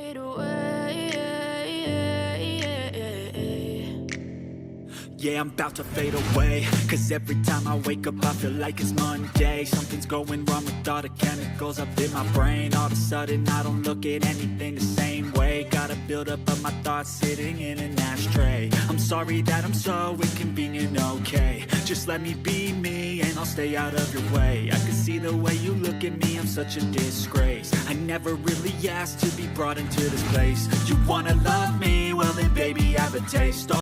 fade away. Yeah, I'm about to fade away, 'cause every time I wake up I feel like it's Monday. Something's going wrong with all the chemicals up in my brain. All of a sudden I don't look at anything the same way. Gotta build up of my thoughts sitting in an ashtray. I'm sorry that I'm so inconvenient, okay. Just let me be me and I'll stay out of your way. I can see the way you look at me, I'm such a disgrace. I never really asked to be brought into this place. You wanna love me? Well then baby, have a taste.